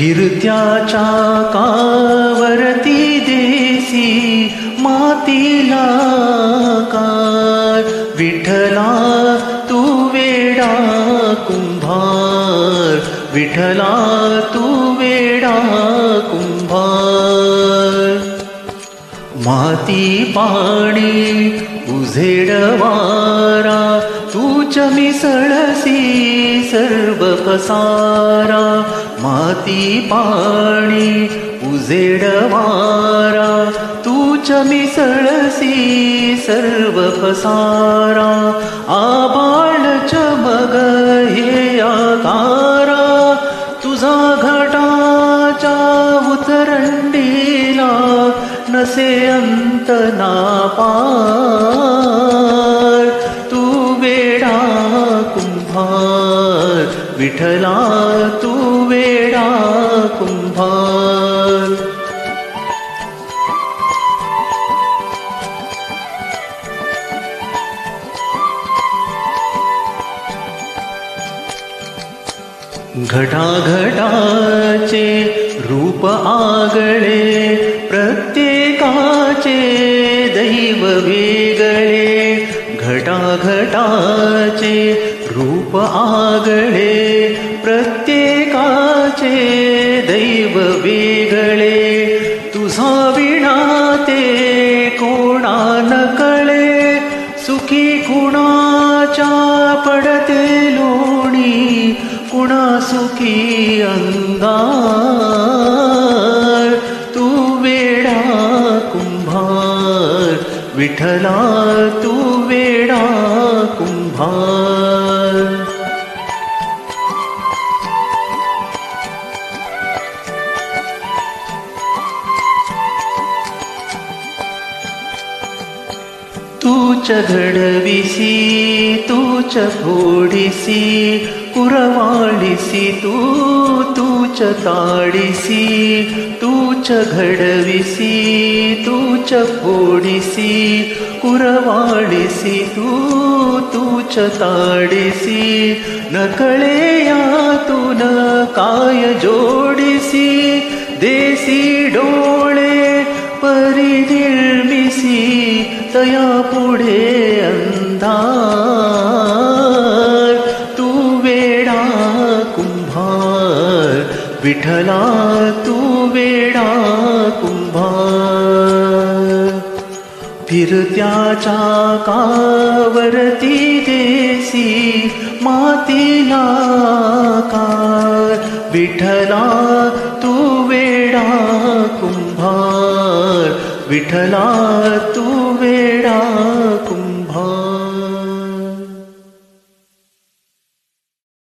फिरत्या कावरती देसी मातीला कार. विठ्ठला तू वेडा कुंभार, विठ्ठला तू वेडा कुंभार. माती पाणी उझेड वारा तूच मिसळसी सर्व पसारा. माती पाणी उझेड वारा तूच मिसळसी सर्व पसारा. आबाळ चमक हे आकारा तुझा घटाच्या उतरंडीला नसे अंत ना पार. तू वेडा कुंभार, विठ्ठला तू वेडा कुंभार. घटाघटाचे रूप आगळे प्रत्येकाचे दैव वेगळे. घटाघटाचे रूप आगळे प्रत्येकाचे दैव वेगळे. तुझा विणा ते कोणा न कळे सुखी कुणाच्या पडते लोणी कुणा सुखी अंगार. तू वेडा कुंभार, विठ्ठला तू वेडा कुंभार. तूच घडविसी तूच फोडिसी कुरवाळीसी तूच ताडिसी. तूच घडविसी तूच फोडिसी कुरवाळीसी तूच ताडिसी. नकळे यातून काय जोडिसी देसी डोळे परी निर्मिसी तया पुढे अंधार. तू वेडा कुंभार, विठ्ठला तू वेडा कुंभार. फिरत्या कावरती देसी मातीला कार. विठ्ठला तू वेडा कुंभार, विठ्ठला तू वेडा